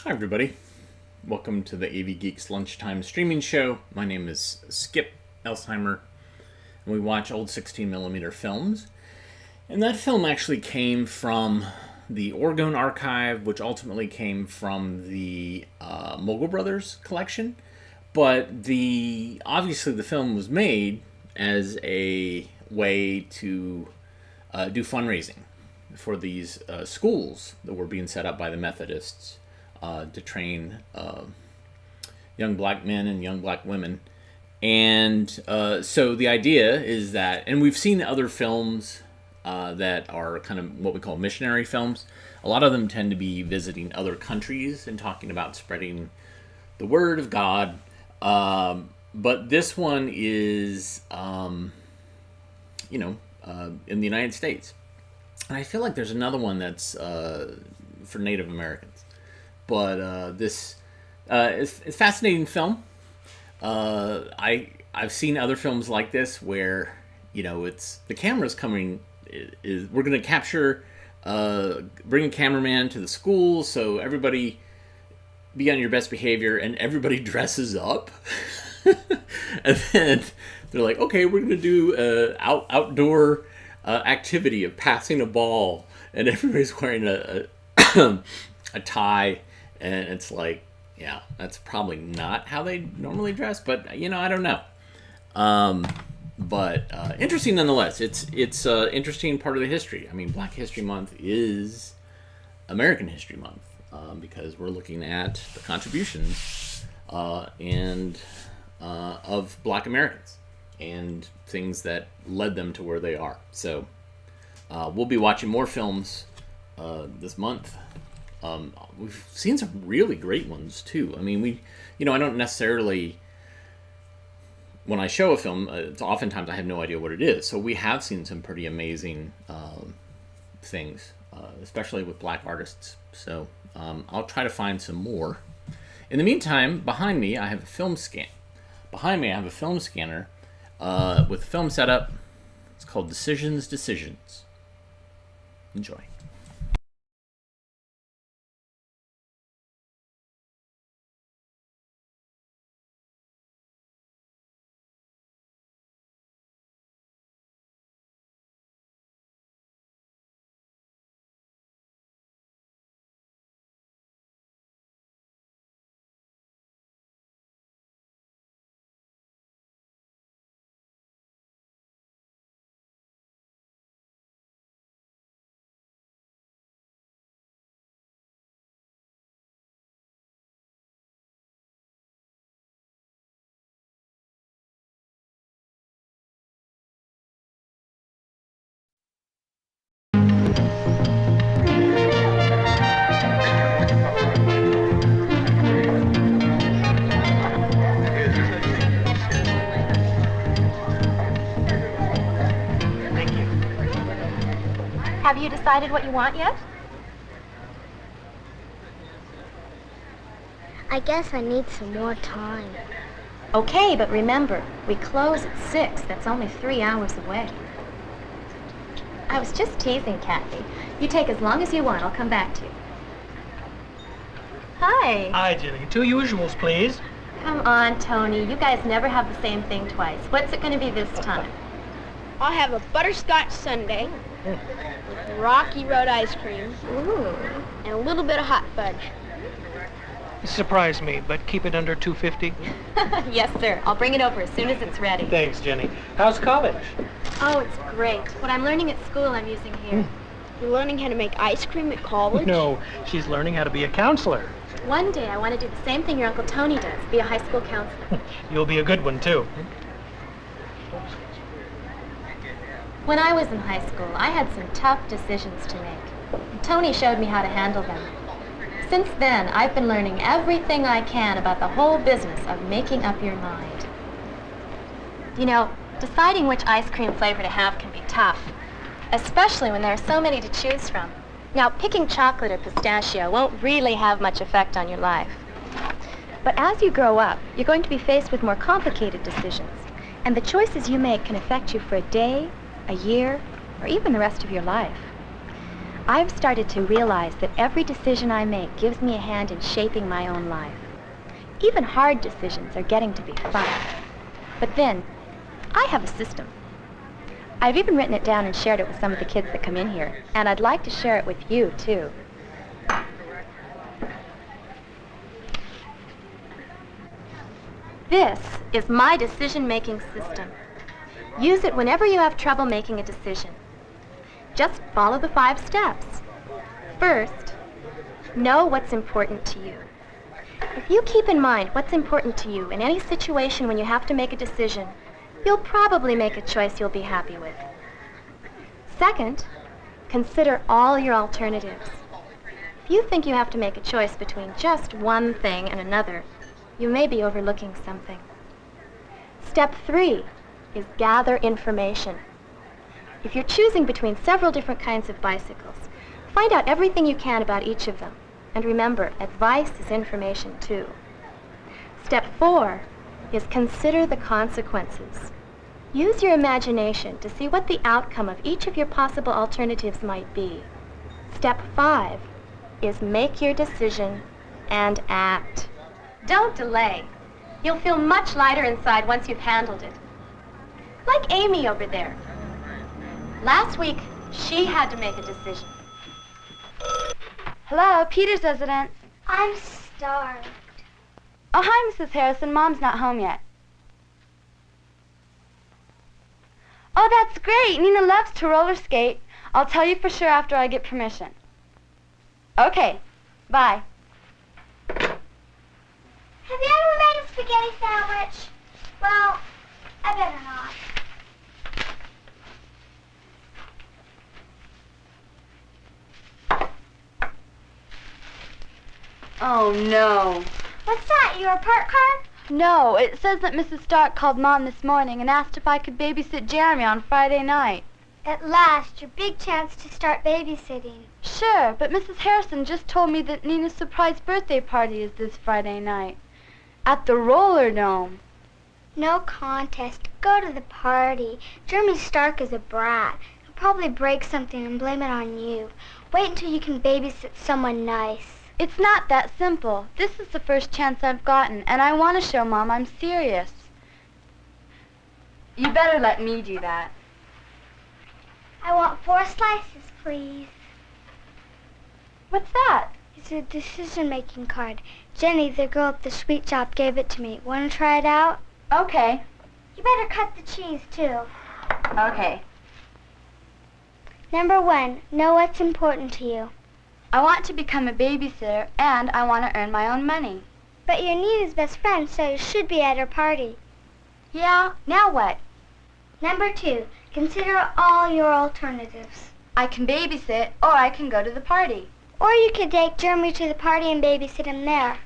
Hi, everybody. Welcome to the AV Geeks Lunchtime Streaming Show. My name is Skip Elsheimer, and we watch old 16mm films. And that film actually came from the Orgone Archive, which ultimately came from the Mogul Brothers collection. But obviously the film was made as a way to do fundraising for these schools that were being set up by the Methodists to train young black men and young black women. And so the idea is that, and we've seen other films that are kind of what we call missionary films. A lot of them tend to be visiting other countries and talking about spreading the word of God. But this one is, in the United States. And I feel like there's another one that's for Native Americans. But this is a fascinating film. I've seen other films like this where, it's the camera's coming. We're going to capture, bring a cameraman to the school, so everybody be on your best behavior, and everybody dresses up. And then they're like, okay, we're going to do outdoor activity of passing a ball, and everybody's wearing a a tie, and it's like, yeah, that's probably not how they normally dress, but I don't know. But interesting nonetheless. It's an interesting part of the history. I mean, Black History Month is American History Month because we're looking at the contributions and of Black Americans and things that led them to where they are. So we'll be watching more films this month. We've seen some really great ones too. I mean, I don't necessarily, when I show a film, it's oftentimes I have no idea what it is. So we have seen some pretty amazing things, especially with black artists. So I'll try to find some more. In the meantime, behind me I have a film scanner with a film setup. It's called Decisions. Enjoy. Have you decided what you want yet? I guess I need some more time. Okay, but remember, we close at 6. That's only 3 hours away. I was just teasing, Kathy. You take as long as you want. I'll come back to you. Hi. Hi, Jenny. 2 usuals, please. Come on, Tony. You guys never have the same thing twice. What's it going to be this time? I'll have a butterscotch sundae with Rocky Road ice cream. Ooh. And a little bit of hot fudge. Surprise me, but keep it under $2.50. Yes, sir. I'll bring it over as soon as it's ready. Thanks, Jenny. How's college? Oh, it's great. What I'm learning at school, I'm using here. You're learning how to make ice cream at college? No, she's learning how to be a counselor. One day I want to do the same thing your Uncle Tony does, be a high school counselor. You'll be a good one, too. When I was in high school, I had some tough decisions to make. Tony showed me how to handle them. Since then, I've been learning everything I can about the whole business of making up your mind. Deciding which ice cream flavor to have can be tough, especially when there are so many to choose from. Now, picking chocolate or pistachio won't really have much effect on your life. But as you grow up, you're going to be faced with more complicated decisions, and the choices you make can affect you for a day, a year, or even the rest of your life. I've started to realize that every decision I make gives me a hand in shaping my own life. Even hard decisions are getting to be fun. But then, I have a system. I've even written it down and shared it with some of the kids that come in here, and I'd like to share it with you, too. This is my decision-making system. Use it whenever you have trouble making a decision. Just follow the 5 steps. First, know what's important to you. If you keep in mind what's important to you in any situation when you have to make a decision, you'll probably make a choice you'll be happy with. Second, consider all your alternatives. If you think you have to make a choice between just one thing and another, you may be overlooking something. Step 3 is gather information. If you're choosing between several different kinds of bicycles, find out everything you can about each of them. And remember, advice is information too. Step 4 is consider the consequences. Use your imagination to see what the outcome of each of your possible alternatives might be. Step 5 is make your decision and act. Don't delay. You'll feel much lighter inside once you've handled it. Like Amy over there. Last week, she had to make a decision. Hello, Peter's residence. I'm starved. Oh, hi, Mrs. Harrison. Mom's not home yet. Oh, that's great. Nina loves to roller skate. I'll tell you for sure after I get permission. Okay, bye. Have you ever made a spaghetti sandwich? Well, I better not. Oh, no. What's that, your report card? No, it says that Mrs. Stark called Mom this morning and asked if I could babysit Jeremy on Friday night. At last, your big chance to start babysitting. Sure, but Mrs. Harrison just told me that Nina's surprise birthday party is this Friday night. At the Roller Dome. No contest. Go to the party. Jeremy Stark is a brat. He'll probably break something and blame it on you. Wait until you can babysit someone nice. It's not that simple. This is the first chance I've gotten, and I want to show Mom I'm serious. You better let me do that. I want 4 slices, please. What's that? It's a decision-making card. Jenny, the girl at the sweet shop, gave it to me. Want to try it out? Okay. You better cut the cheese, too. Okay. Number 1, know what's important to you. I want to become a babysitter, and I want to earn my own money. But you're Nina's best friend, so you should be at her party. Yeah, now what? Number 2, consider all your alternatives. I can babysit, or I can go to the party. Or you could take Jeremy to the party and babysit him there.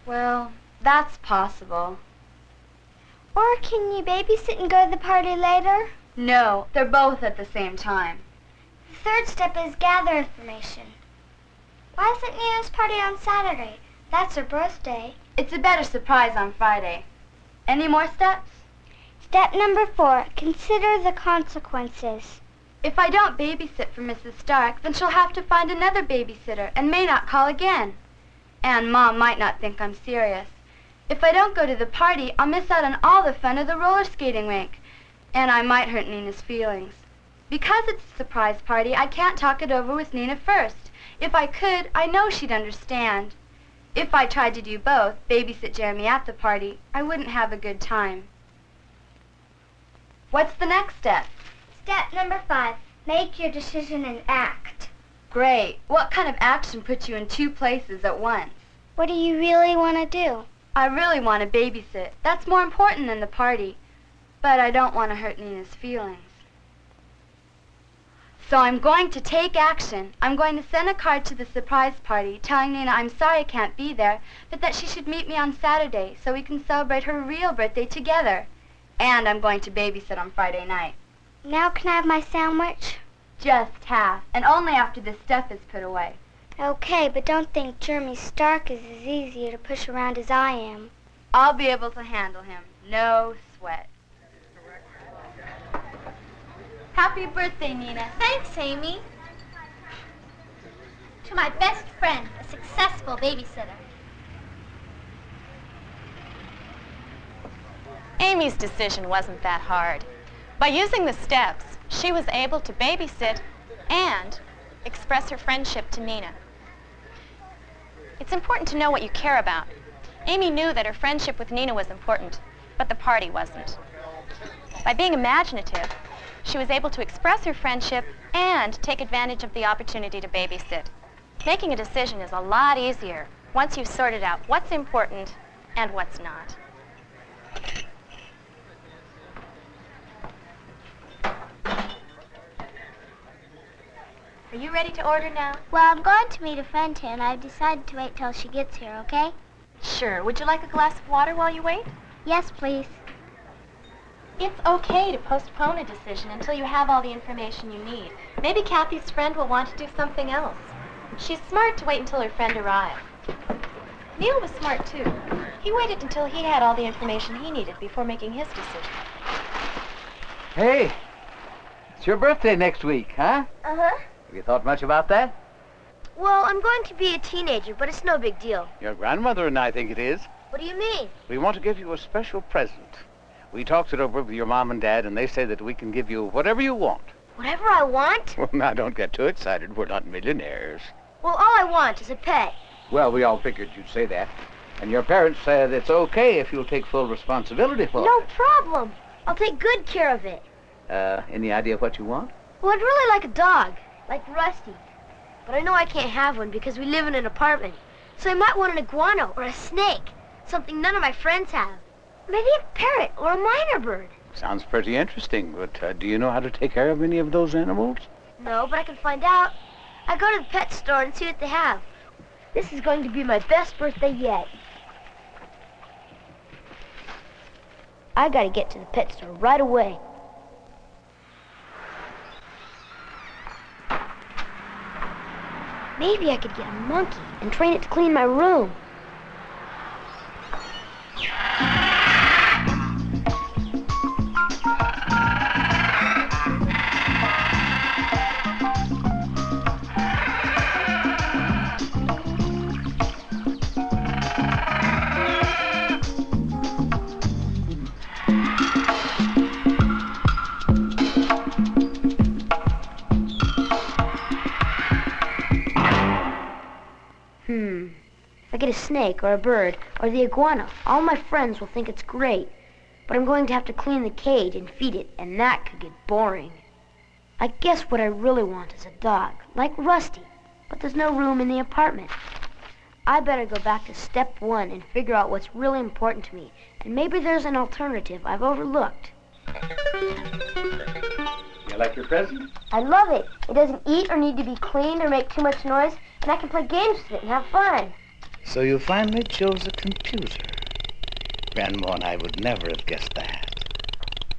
Well, that's possible. Or can you babysit and go to the party later? No, they're both at the same time. The 3rd step is gather information. Why isn't Nina's party on Saturday? That's her birthday. It's a better surprise on Friday. Any more steps? Step number 4, consider the consequences. If I don't babysit for Mrs. Stark, then she'll have to find another babysitter and may not call again. And Mom might not think I'm serious. If I don't go to the party, I'll miss out on all the fun of the roller skating rink. And I might hurt Nina's feelings. Because it's a surprise party, I can't talk it over with Nina first. If I could, I know she'd understand. If I tried to do both, babysit Jeremy at the party, I wouldn't have a good time. What's the next step? Step number 5, make your decision and act. Great. What kind of action puts you in 2 places at once? What do you really want to do? I really want to babysit. That's more important than the party. But I don't want to hurt Nina's feelings. So I'm going to take action. I'm going to send a card to the surprise party telling Nina I'm sorry I can't be there, but that she should meet me on Saturday so we can celebrate her real birthday together. And I'm going to babysit on Friday night. Now can I have my sandwich? Just half, and only after this stuff is put away. Okay, but don't think Jeremy Stark is as easy to push around as I am. I'll be able to handle him. No sweat. Happy birthday, Nina. Thanks, Amy. To my best friend, a successful babysitter. Amy's decision wasn't that hard. By using the steps, she was able to babysit and express her friendship to Nina. It's important to know what you care about. Amy knew that her friendship with Nina was important, but the party wasn't. By being imaginative, she was able to express her friendship and take advantage of the opportunity to babysit. Making a decision is a lot easier once you've sorted out what's important and what's not. Are you ready to order now? Well, I'm going to meet a friend here, and I've decided to wait till she gets here, okay? Sure. Would you like a glass of water while you wait? Yes, please. It's okay to postpone a decision until you have all the information you need. Maybe Kathy's friend will want to do something else. She's smart to wait until her friend arrives. Neil was smart, too. He waited until he had all the information he needed before making his decision. Hey, it's your birthday next week, huh? Uh-huh. Have you thought much about that? Well, I'm going to be a teenager, but it's no big deal. Your grandmother and I think it is. What do you mean? We want to give you a special present. We talked it over with your mom and dad, and they say that we can give you whatever you want. Whatever I want? Well, now, don't get too excited. We're not millionaires. Well, all I want is a pet. Well, we all figured you'd say that. And your parents said it's okay if you'll take full responsibility for No it. problem. I'll take good care of it. Any idea of what you want? Well, I'd really like a dog, like Rusty. But I know I can't have one because we live in an apartment. So I might want an iguana or a snake, something none of my friends have. Maybe a parrot or a miner bird. Sounds pretty interesting, but do you know how to take care of any of those animals? No, but I can find out. I go to the pet store and see what they have. This is going to be my best birthday yet. I gotta get to the pet store right away. Maybe I could get a monkey and train it to clean my room. If I get a snake or a bird or the iguana, all my friends will think it's great. But I'm going to have to clean the cage and feed it, and that could get boring. I guess what I really want is a dog, like Rusty, but there's no room in the apartment. I better go back to step one and figure out what's really important to me, and maybe there's an alternative I've overlooked. You like your present? I love it. It doesn't eat or need to be cleaned or make too much noise, and I can play games with it and have fun. So you finally chose a computer. Grandma and I would never have guessed that.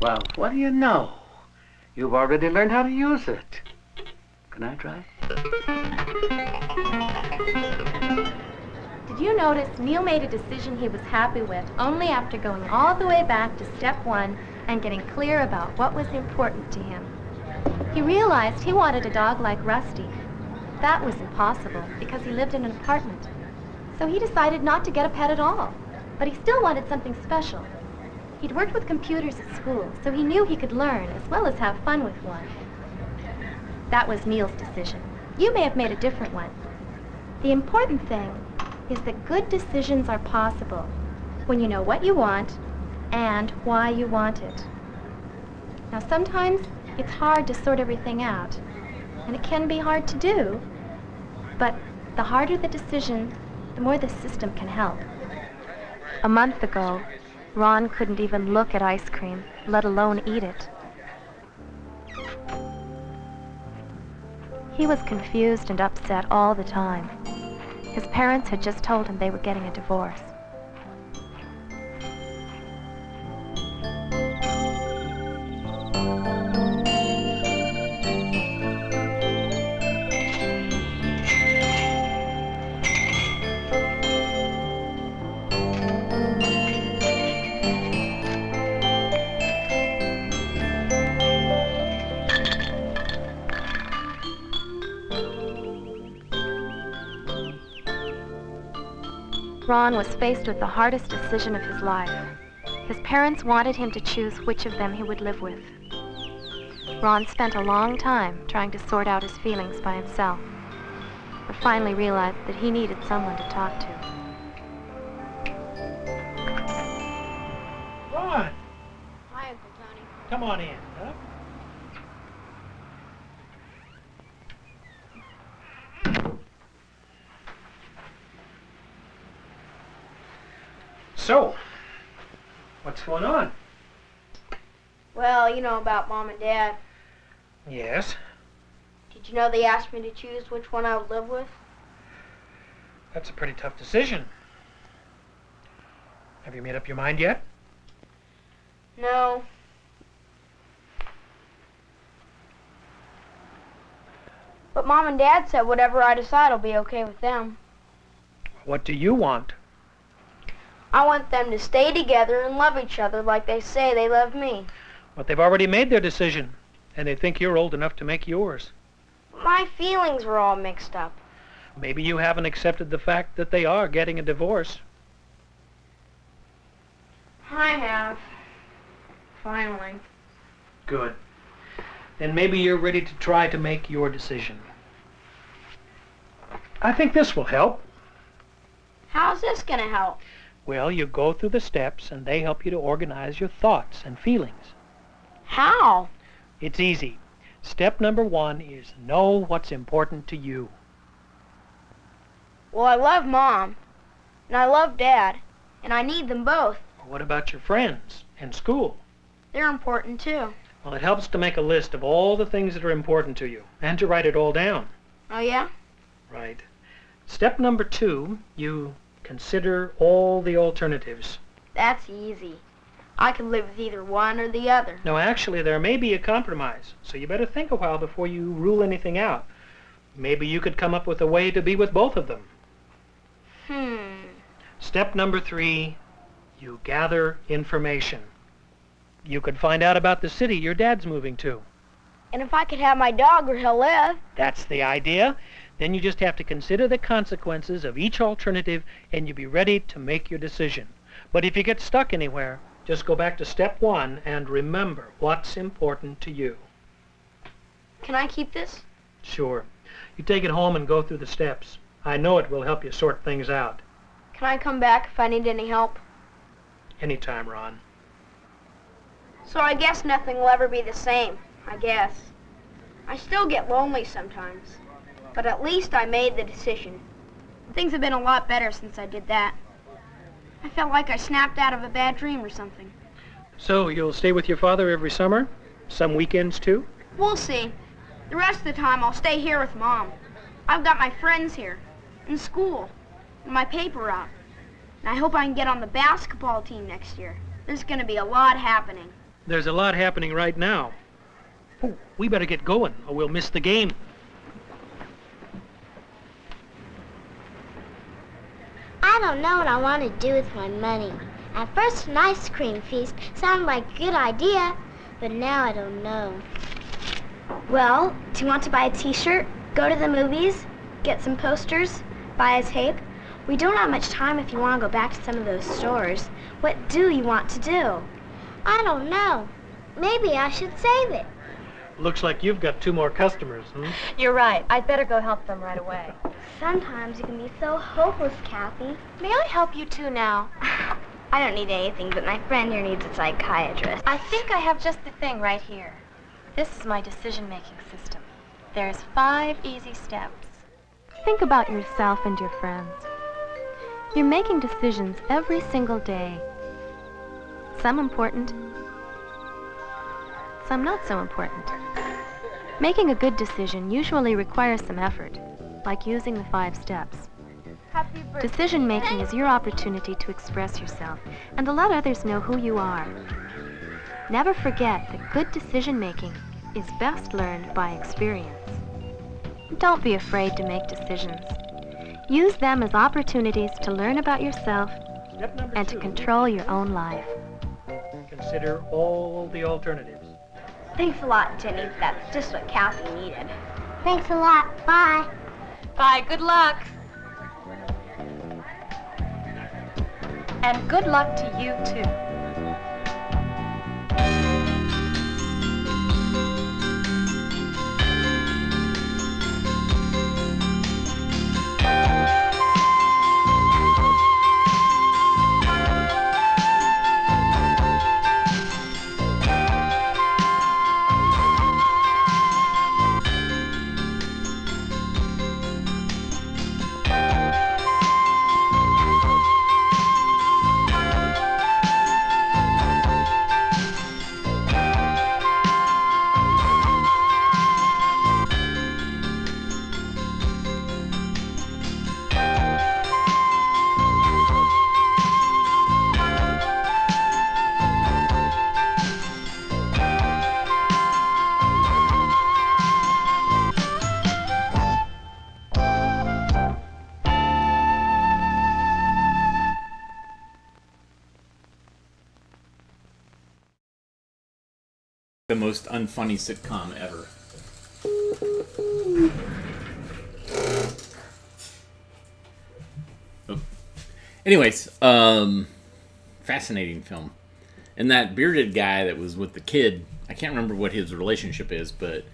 Well, what do you know? You've already learned how to use it. Can I try? Did you notice Neil made a decision he was happy with only after going all the way back to step one and getting clear about what was important to him? He realized he wanted a dog like Rusty. That was impossible because he lived in an apartment. So he decided not to get a pet at all, but he still wanted something special. He'd worked with computers at school, so he knew he could learn as well as have fun with one. That was Neil's decision. You may have made a different one. The important thing is that good decisions are possible when you know what you want and why you want it. Now, sometimes it's hard to sort everything out, and it can be hard to do, but the harder the decision, the more the system can help. A month ago, Ron couldn't even look at ice cream, let alone eat it. He was confused and upset all the time. His parents had just told him they were getting a divorce. Ron was faced with the hardest decision of his life. His parents wanted him to choose which of them he would live with. Ron spent a long time trying to sort out his feelings by himself, but finally realized that he needed someone to talk to. Ron, Hi, Uncle Tony. come on in, huh? So, what's going on? Well, you know about Mom and Dad. Yes, Did you know they asked me to choose which one I would live with? that's a pretty tough decision. Have you made up your mind yet? No. But Mom and Dad said whatever I decide will be okay with them. What do you want? I want them to stay together and love each other like they say they love me. But they've already made their decision, and they think you're old enough to make yours. My feelings were all mixed up. Maybe you haven't accepted the fact that they are getting a divorce. I have. Finally. Good. Then maybe you're ready to try to make your decision. I think this will help. How's this gonna help? Well, you go through the steps, and they help you to organize your thoughts and feelings. How? It's easy. Step number 1 is know what's important to you. Well, I love Mom, and I love Dad, and I need them both. What about your friends and school? They're important too. Well, it helps to make a list of all the things that are important to you, and to write it all down. Oh yeah? Right. Step number 2, you consider all the alternatives. That's easy. I can live with either one or the other. No, actually, there may be a compromise, so you better think a while before you rule anything out. Maybe you could come up with a way to be with both of them. Step number 3, you gather information. You could find out about the city your dad's moving to. And if I could have my dog where he'll live. That's the idea. Then you just have to consider the consequences of each alternative, and you'll be ready to make your decision. But if you get stuck anywhere, just go back to step 1 and remember what's important to you. Can I keep this? Sure. You take it home and go through the steps. I know it will help you sort things out. Can I come back if I need any help? Anytime, Ron. So I guess nothing will ever be the same, I guess. I still get lonely sometimes, but at least I made the decision. Things have been a lot better since I did that. I felt like I snapped out of a bad dream or something. So you'll stay with your father every summer? Some weekends, too? We'll see. The rest of the time I'll stay here with Mom. I've got my friends here, and school, and my paper route. And I hope I can get on the basketball team next year. There's going to be a lot happening. There's a lot happening right now. Oh, we better get going, or we'll miss the game. I don't know what I want to do with my money. At first, an ice cream feast sounded like a good idea, but now I don't know. Well, do you want to buy a t-shirt, go to the movies, get some posters, buy a tape? We don't have much time if you want to go back to some of those stores. What do you want to do? I don't know. Maybe I should save it. Looks like you've got 2 more customers, You're right. I'd better go help them right away. Sometimes you can be so hopeless, Kathy. May I help you too now? I don't need anything, but my friend here needs a psychiatrist. I think I have just the thing right here. This is my decision-making system. There's 5 easy steps. Think about yourself and your friends. You're making decisions every single day. Some important, some not so important. Making a good decision usually requires some effort, like using the 5 steps. Decision-making is your opportunity to express yourself and to let others know who you are. Never forget that good decision-making is best learned by experience. Don't be afraid to make decisions. Use them as opportunities to learn about yourself Step number and to 2, control your own life. consider all the alternatives. Thanks a lot, Jenny. That's just what Kathy needed. Thanks a lot. Bye. Bye. Good luck. And good luck to you, too. The most unfunny sitcom ever. Oh. Anyways, fascinating film. And that bearded guy that was with the kid, I can't remember what his relationship is, but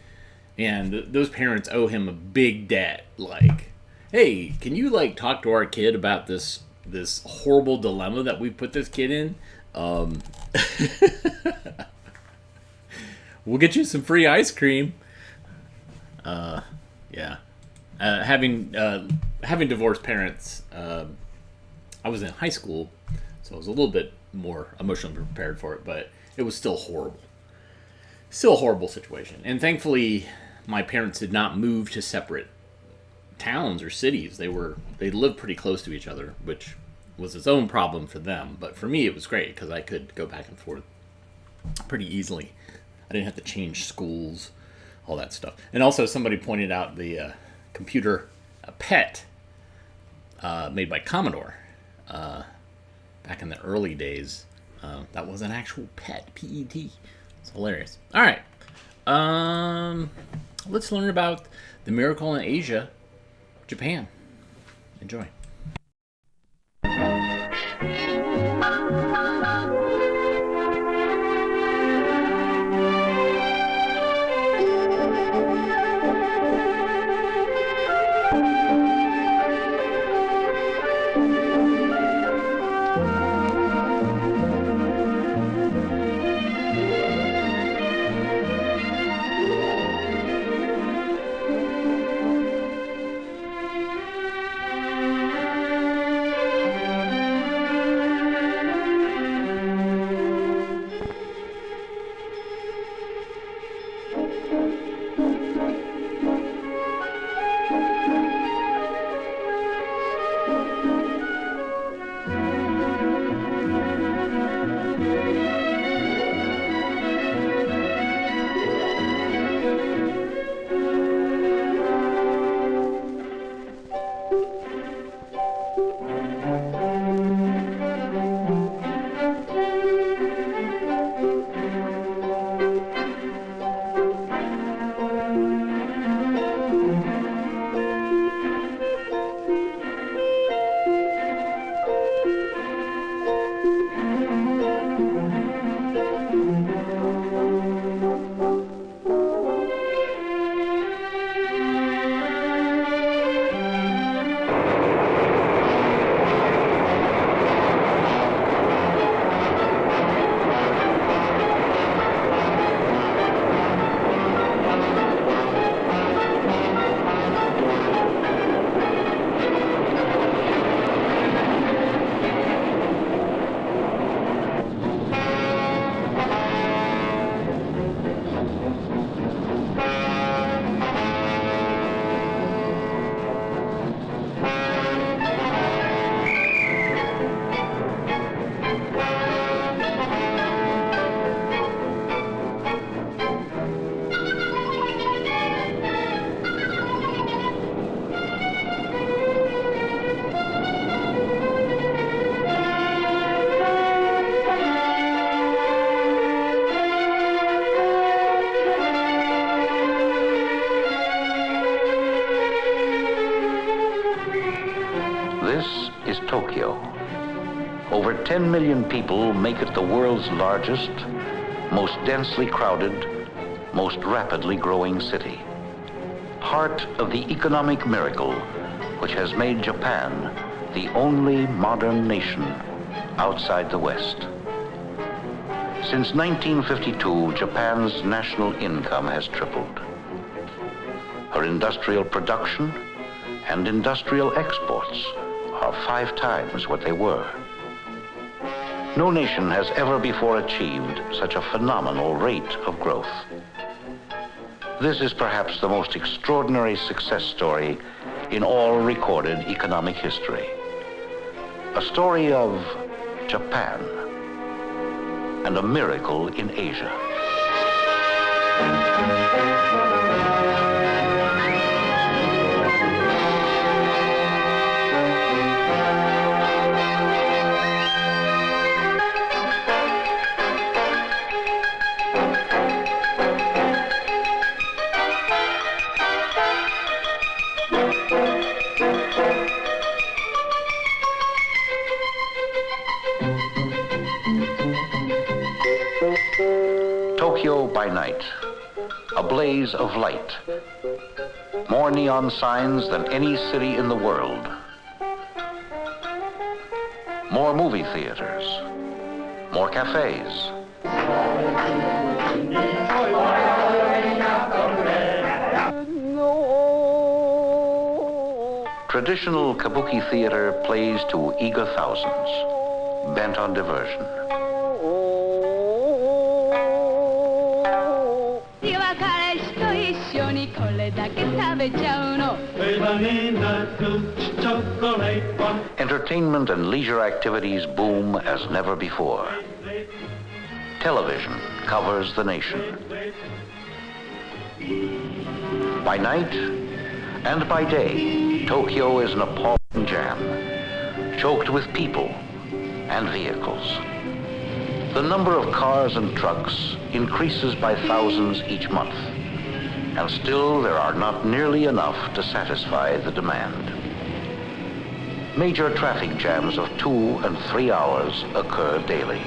those parents owe him a big debt. Like, hey, can you like talk to our kid about this horrible dilemma that we put this kid in? We'll get you some free ice cream. Yeah. Having divorced parents, I was in high school, so I was a little bit more emotionally prepared for it, but it was still horrible. Still a horrible situation. And thankfully, my parents did not move to separate towns or cities. They lived pretty close to each other, which was its own problem for them. But for me, it was great because I could go back and forth pretty easily. I didn't have to change schools, all that stuff. And also, somebody pointed out the computer PET made by Commodore back in the early days. That was an actual PET, P-E-T. It's hilarious. All right. Let's learn about the miracle in Asia, Japan. Enjoy. Over 10 million people make it the world's largest, most densely crowded, most rapidly growing city. Heart of the economic miracle which has made Japan the only modern nation outside the West. Since 1952, Japan's national income has tripled. Her industrial production and industrial exports are 5 times what they were. No nation has ever before achieved such a phenomenal rate of growth. This is perhaps the most extraordinary success story in all recorded economic history. A story of Japan and a miracle in Asia. Tokyo by night, a blaze of light. More neon signs than any city in the world. More movie theaters, more cafes. Traditional kabuki theater plays to eager thousands, bent on diversion. Entertainment and leisure activities boom as never before. Television covers the nation. By night and by day, Tokyo is an appalling jam, choked with people and vehicles. The number of cars and trucks increases by thousands each month, and still there are not nearly enough to satisfy the demand. Major traffic jams of 2 and 3 hours occur daily.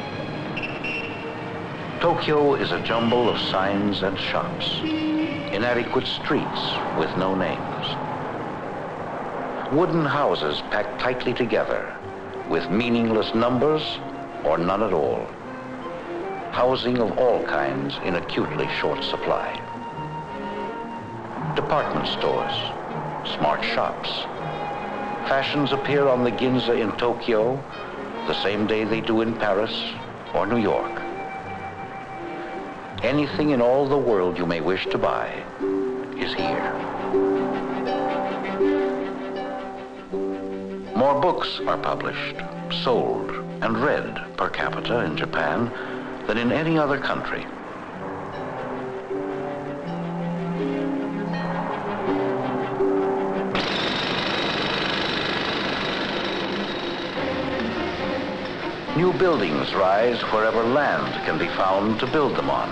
Tokyo is a jumble of signs and shops, inadequate streets with no names. Wooden houses packed tightly together with meaningless numbers or none at all. Housing of all kinds in acutely short supply. Department stores, smart shops. Fashions appear on the Ginza in Tokyo the same day they do in Paris or New York. Anything in all the world you may wish to buy is here. More books are published, sold, and read per capita in Japan than in any other country. New buildings rise wherever land can be found to build them on.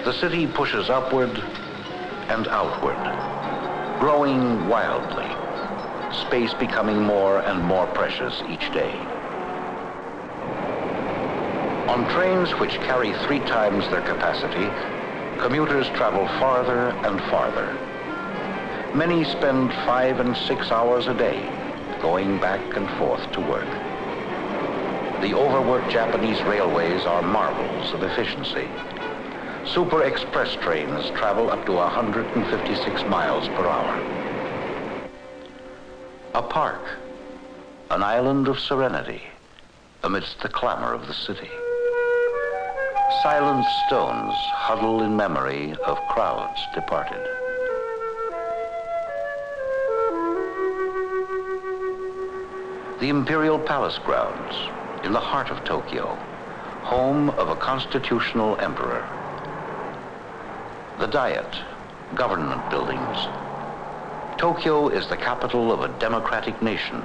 The city pushes upward and outward, growing wildly, space becoming more and more precious each day. On trains which carry 3 times their capacity, commuters travel farther and farther. Many spend 5 and 6 hours a day going back and forth to work. The overworked Japanese railways are marvels of efficiency. Super express trains travel up to 156 miles per hour. A park, an island of serenity amidst the clamor of the city. Silent stones huddle in memory of crowds departed. The Imperial Palace grounds, in the heart of Tokyo, home of a constitutional emperor. The Diet, government buildings. Tokyo is the capital of a democratic nation,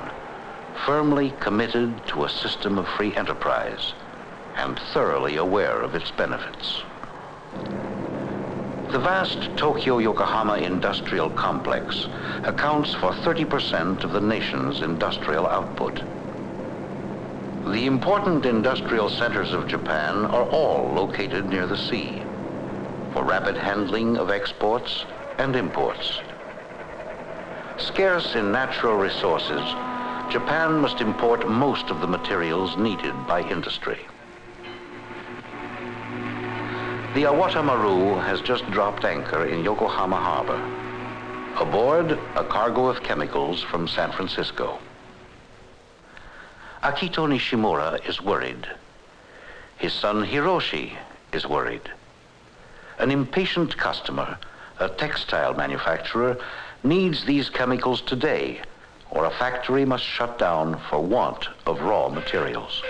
firmly committed to a system of free enterprise and thoroughly aware of its benefits. The vast Tokyo-Yokohama industrial complex accounts for 30% of the nation's industrial output. The important industrial centers of Japan are all located near the sea for rapid handling of exports and imports. Scarce in natural resources, Japan must import most of the materials needed by industry. The Awata Maru has just dropped anchor in Yokohama Harbor. Aboard, a cargo of chemicals from San Francisco. Akito Nishimura is worried. His son Hiroshi is worried. An impatient customer, a textile manufacturer, needs these chemicals today, or a factory must shut down for want of raw materials.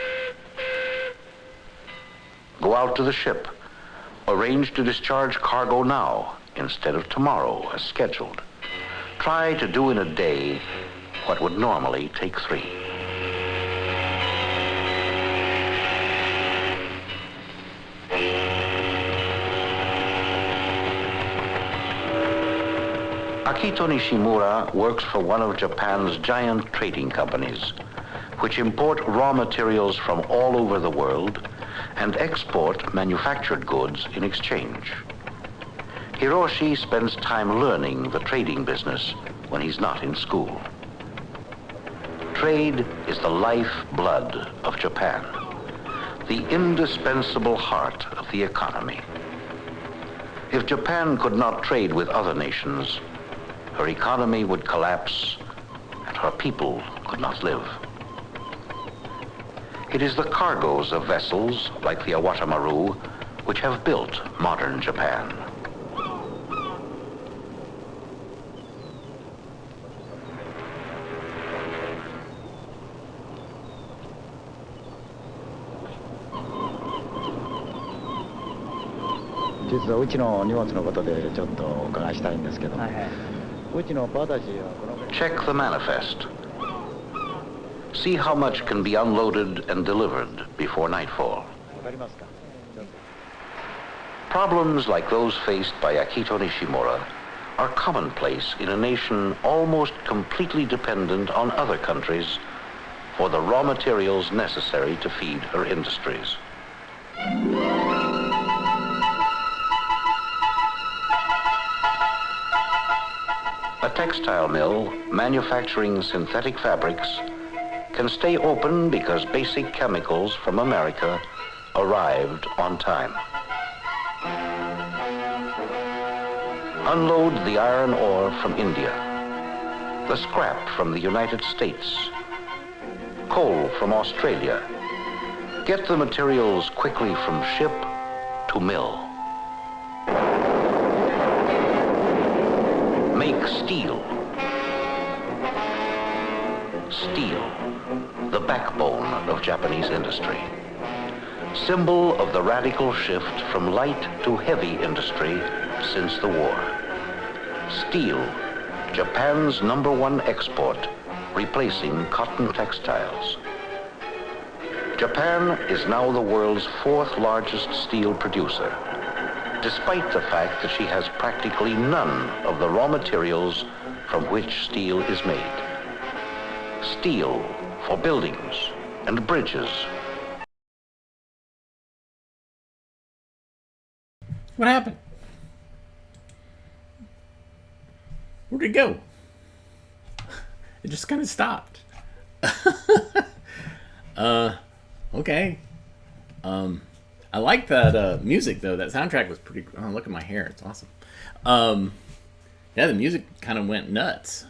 Go out to the ship. Arrange to discharge cargo now instead of tomorrow as scheduled. Try to do in a day what would normally take 3. Akito Nishimura works for one of Japan's giant trading companies, which import raw materials from all over the world and export manufactured goods in exchange. Hiroshi spends time learning the trading business when he's not in school. Trade is the lifeblood of Japan, the indispensable heart of the economy. If Japan could not trade with other nations, her economy would collapse and her people could not live. It is the cargoes of vessels like the Awata Maru which have built modern Japan. Check the manifest. See how much can be unloaded and delivered before nightfall. Problems like those faced by Akito Nishimura are commonplace in a nation almost completely dependent on other countries for the raw materials necessary to feed her industries. A textile mill manufacturing synthetic fabrics can stay open because basic chemicals from America arrived on time. Unload the iron ore from India, the scrap from the United States, coal from Australia. Get the materials quickly from ship to mill. Make steel. Steel, the backbone of Japanese industry. Symbol of the radical shift from light to heavy industry since the war. Steel, Japan's #1 export, replacing cotton textiles. Japan is now the world's 4th largest steel producer, despite the fact that she has practically none of the raw materials from which steel is made. Steel for buildings and bridges. What happened? Where'd it go? It just kind of stopped. Okay. I like that music though. That soundtrack was pretty. Oh, look at my hair. It's awesome. Yeah, the music kind of went nuts.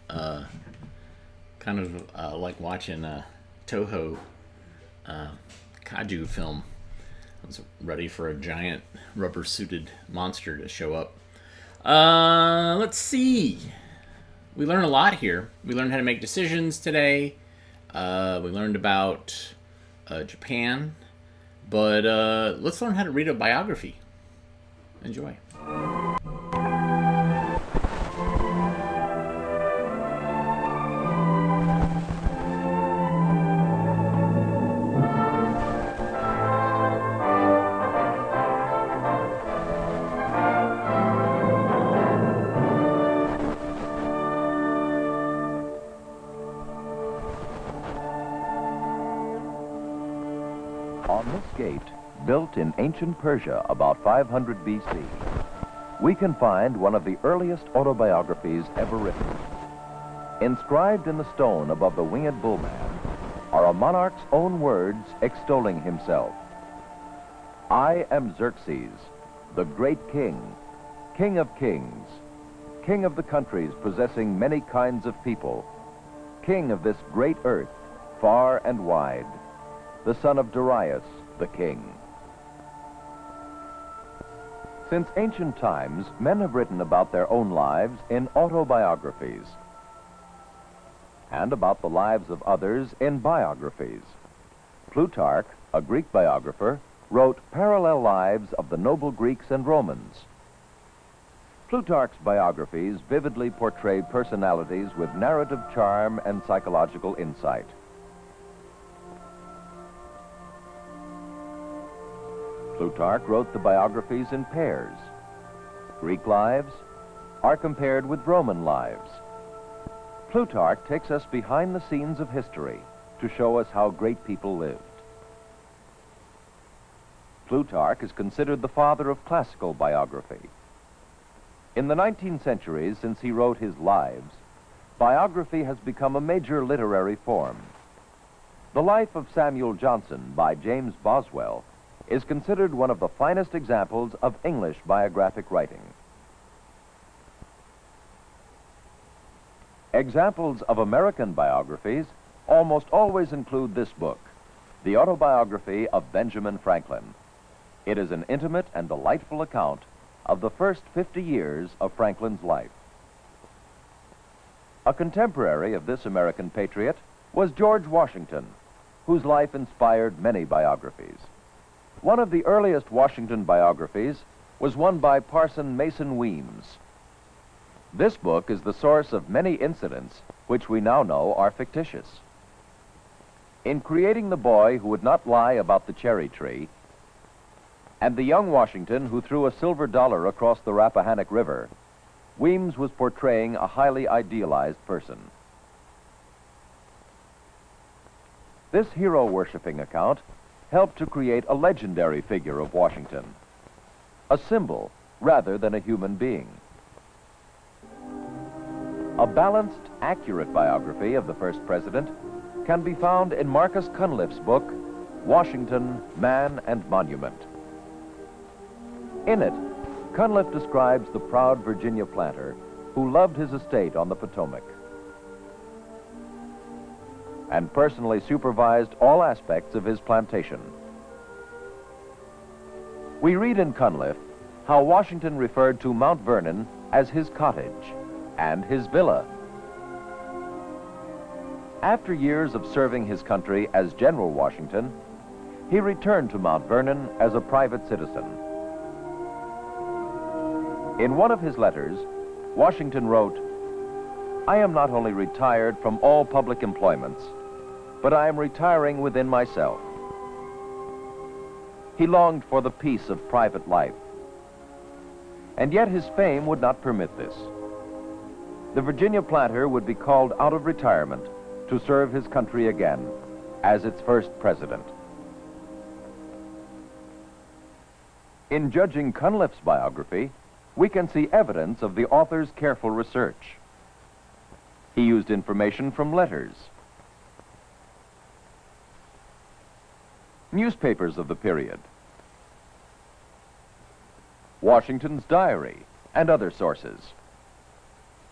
Kind of like watching a Toho kaiju film. I was ready for a giant rubber-suited monster to show up. Let's see. We learned a lot here. We learned how to make decisions today. We learned about Japan. But let's learn how to read a biography. Enjoy. On this gate, built in ancient Persia about 500 BC, we can find one of the earliest autobiographies ever written. Inscribed in the stone above the winged bullman are a monarch's own words extolling himself. I am Xerxes, the great king, king of kings, king of the countries possessing many kinds of people, king of this great earth, far and wide, the son of Darius, the king. Since ancient times, men have written about their own lives in autobiographies, and about the lives of others in biographies. Plutarch, a Greek biographer, wrote parallel lives of the noble Greeks and Romans. Plutarch's biographies vividly portray personalities with narrative charm and psychological insight. Plutarch wrote the biographies in pairs. Greek lives are compared with Roman lives. Plutarch takes us behind the scenes of history to show us how great people lived. Plutarch is considered the father of classical biography. In the 19th century, since he wrote his lives, biography has become a major literary form. The Life of Samuel Johnson by James Boswell is considered one of the finest examples of English biographic writing. Examples of American biographies almost always include this book, The Autobiography of Benjamin Franklin. It is an intimate and delightful account of the first 50 years of Franklin's life. A contemporary of this American patriot was George Washington, whose life inspired many biographies. One of the earliest Washington biographies was one by Parson Mason Weems. This book is the source of many incidents which we now know are fictitious. In creating the boy who would not lie about the cherry tree, and the young Washington who threw a silver dollar across the Rappahannock River, Weems was portraying a highly idealized person. This hero-worshipping account helped to create a legendary figure of Washington, a symbol rather than a human being. A balanced, accurate biography of the first president can be found in Marcus Cunliffe's book, Washington, Man and Monument. In it, Cunliffe describes the proud Virginia planter who loved his estate on the Potomac and personally supervised all aspects of his plantation. We read in Cunliffe how Washington referred to Mount Vernon as his cottage and his villa. After years of serving his country as General Washington, he returned to Mount Vernon as a private citizen. In one of his letters, Washington wrote, "I am not only retired from all public employments, but I am retiring within myself." He longed for the peace of private life, and yet his fame would not permit this. The Virginia planter would be called out of retirement to serve his country again as its first president. In judging Cunliffe's biography, we can see evidence of the author's careful research. He used information from letters, newspapers of the period, Washington's diary, and other sources.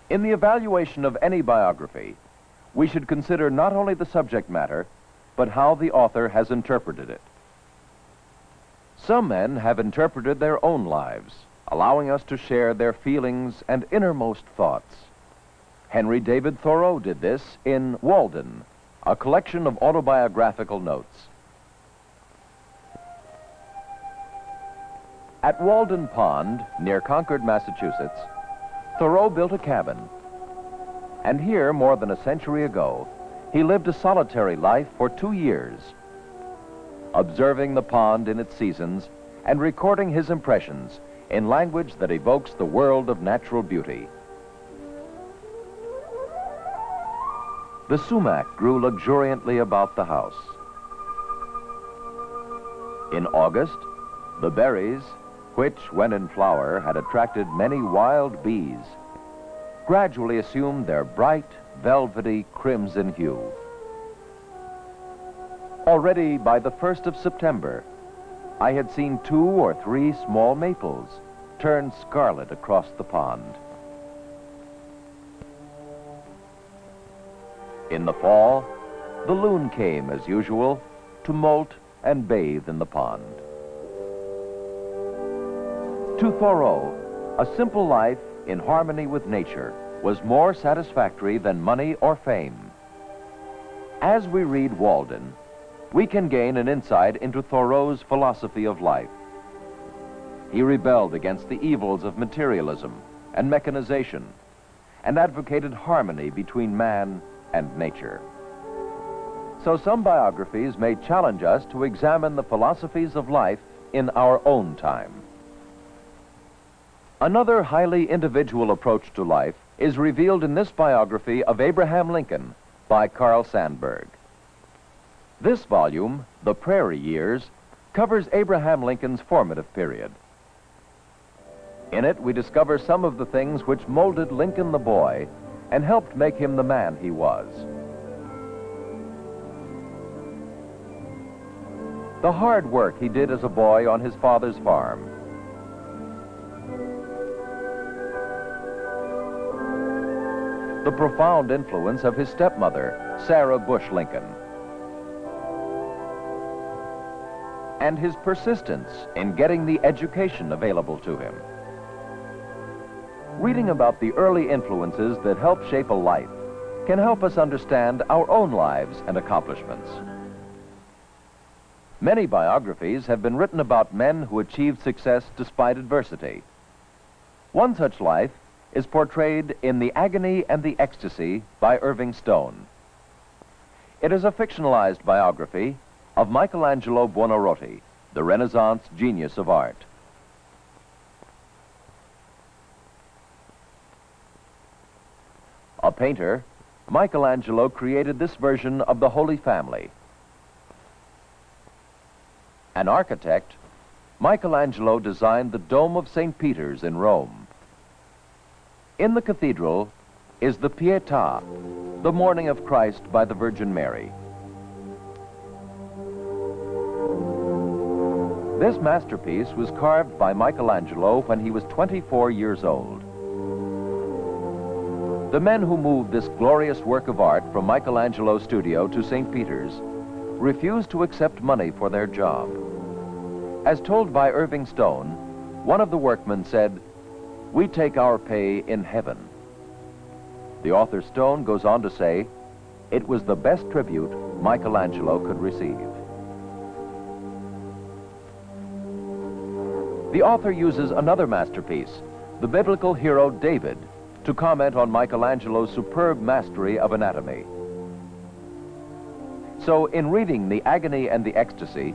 In the evaluation of any biography, we should consider not only the subject matter, but how the author has interpreted it. Some men have interpreted their own lives, allowing us to share their feelings and innermost thoughts. Henry David Thoreau did this in Walden, a collection of autobiographical notes. At Walden Pond, near Concord, Massachusetts, Thoreau built a cabin. And here, more than a century ago, he lived a solitary life for 2 years, observing the pond in its seasons and recording his impressions in language that evokes the world of natural beauty. The sumac grew luxuriantly about the house. In August, the berries, which, when in flower, had attracted many wild bees, gradually assumed their bright, velvety crimson hue. Already by the 1st of September, I had seen 2 or 3 small maples turn scarlet across the pond. In the fall, the loon came, as usual, to molt and bathe in the pond. To Thoreau, a simple life in harmony with nature was more satisfactory than money or fame. As we read Walden, we can gain an insight into Thoreau's philosophy of life. He rebelled against the evils of materialism and mechanization and advocated harmony between man and nature. So some biographies may challenge us to examine the philosophies of life in our own time. Another highly individual approach to life is revealed in this biography of Abraham Lincoln by Carl Sandburg. This volume, The Prairie Years, covers Abraham Lincoln's formative period. In it, we discover some of the things which molded Lincoln the boy and helped make him the man he was. The hard work he did as a boy on his father's farm, the profound influence of his stepmother, Sarah Bush Lincoln, and his persistence in getting the education available to him. Reading about the early influences that help shape a life can help us understand our own lives and accomplishments. Many biographies have been written about men who achieved success despite adversity. One such life is portrayed in The Agony and the Ecstasy by Irving Stone. It is a fictionalized biography of Michelangelo Buonarroti, the Renaissance genius of art. A painter, Michelangelo created this version of the Holy Family. An architect, Michelangelo designed the Dome of St. Peter's in Rome. In the cathedral is the Pietà, the Mourning of Christ by the Virgin Mary. This masterpiece was carved by Michelangelo when he was 24 years old. The men who moved this glorious work of art from Michelangelo's studio to St. Peter's refused to accept money for their job. As told by Irving Stone, one of the workmen said, "We take our pay in heaven." The author Stone goes on to say, it was the best tribute Michelangelo could receive. The author uses another masterpiece, the biblical hero David, to comment on Michelangelo's superb mastery of anatomy. So in reading The Agony and the Ecstasy,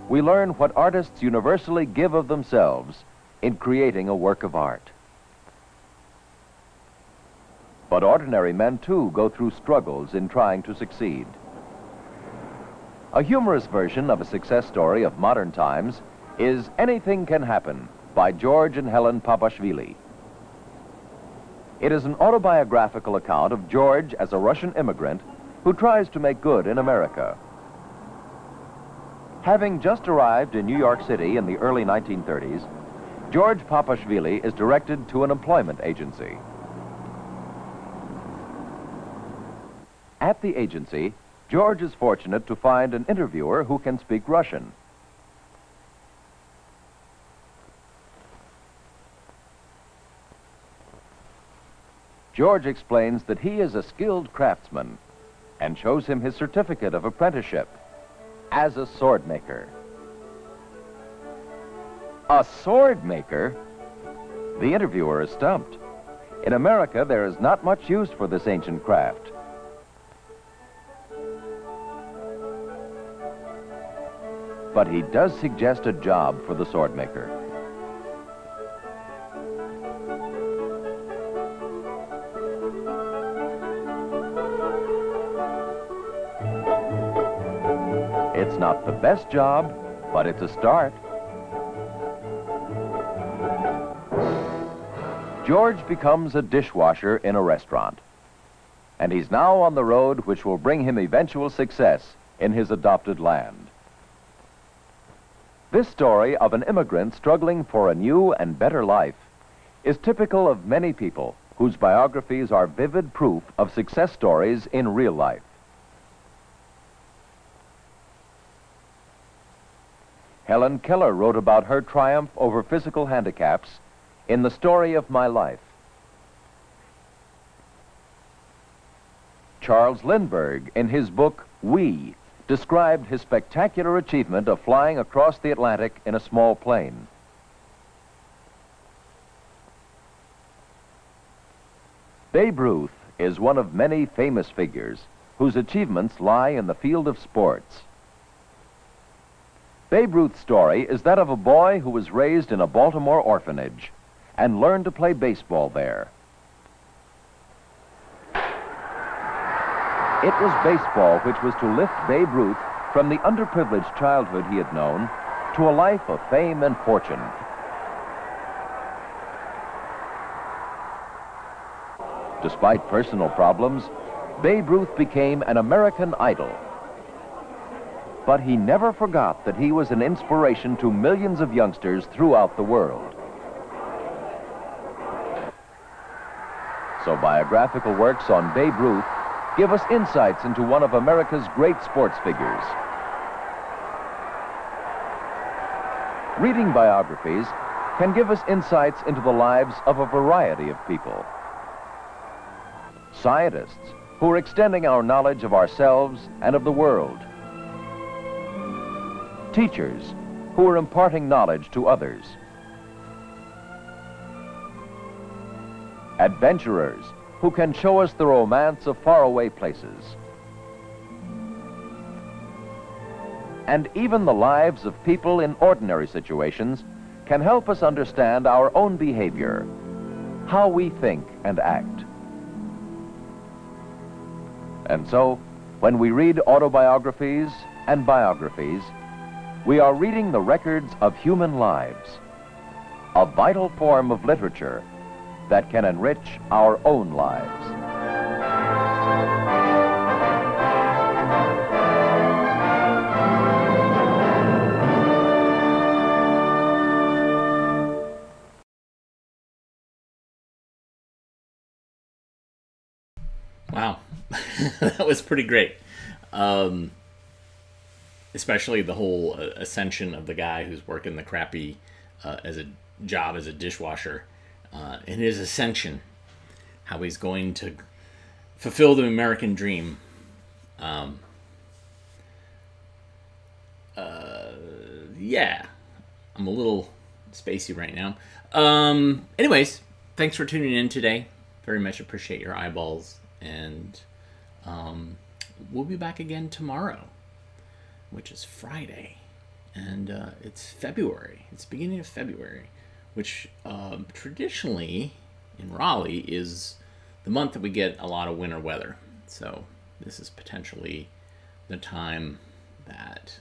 we learn what artists universally give of themselves in creating a work of art. But ordinary men, too, go through struggles in trying to succeed. A humorous version of a success story of modern times is Anything Can Happen by George and Helen Papashvili. It is an autobiographical account of George as a Russian immigrant who tries to make good in America. Having just arrived in New York City in the early 1930s, George Papashvili is directed to an employment agency. At the agency, George is fortunate to find an interviewer who can speak Russian. George explains that he is a skilled craftsman and shows him his certificate of apprenticeship as a sword maker. A sword maker? The interviewer is stumped. In America, there is not much use for this ancient craft. But he does suggest a job for the sword maker. It's not the best job, but it's a start. George becomes a dishwasher in a restaurant, and he's now on the road which will bring him eventual success in his adopted land. This story of an immigrant struggling for a new and better life is typical of many people whose biographies are vivid proof of success stories in real life. Helen Keller wrote about her triumph over physical handicaps in The Story of My Life. Charles Lindbergh, in his book, We, described his spectacular achievement of flying across the Atlantic in a small plane. Babe Ruth is one of many famous figures whose achievements lie in the field of sports. Babe Ruth's story is that of a boy who was raised in a Baltimore orphanage and learned to play baseball there. It was baseball which was to lift Babe Ruth from the underprivileged childhood he had known to a life of fame and fortune. Despite personal problems, Babe Ruth became an American idol. But he never forgot that he was an inspiration to millions of youngsters throughout the world. So biographical works on Babe Ruth give us insights into one of America's great sports figures. Reading biographies can give us insights into the lives of a variety of people. Scientists who are extending our knowledge of ourselves and of the world. Teachers who are imparting knowledge to others. Adventurers who can show us the romance of faraway places. And even the lives of people in ordinary situations can help us understand our own behavior, how we think and act. And so, when we read autobiographies and biographies, we are reading the records of human lives, a vital form of literature that can enrich our own lives. Wow, that was pretty great. Especially the whole ascension of the guy who's working the crappy as a job as a dishwasher, and his ascension, how he's going to fulfill the American dream. Yeah, I'm a little spacey right now. Anyways, thanks for tuning in today. Very much appreciate your eyeballs, and we'll be back again tomorrow, which is Friday, and it's February. It's the beginning of February, which traditionally in Raleigh is the month that we get a lot of winter weather. So this is potentially the time that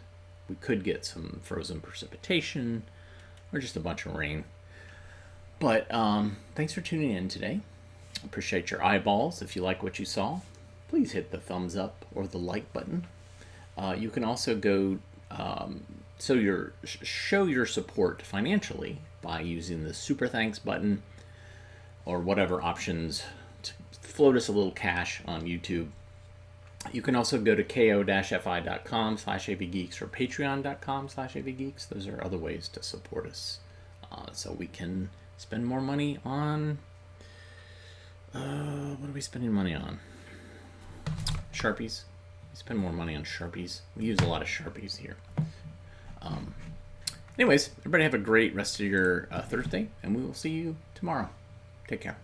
we could get some frozen precipitation or just a bunch of rain. But thanks for tuning in today. Appreciate your eyeballs. If you like what you saw, please hit the thumbs up or the like button. You can also go show your support financially by using the super thanks button or whatever options to float us a little cash on YouTube. You can also go to ko-fi.com/avgeeks or patreon.com/avgeeks. Those are other ways to support us, so we can spend more money on what are we spending money on? Sharpies. We spend more money on Sharpies. We use a lot of Sharpies here. Anyways, everybody have a great rest of your Thursday, and we will see you tomorrow. Take care.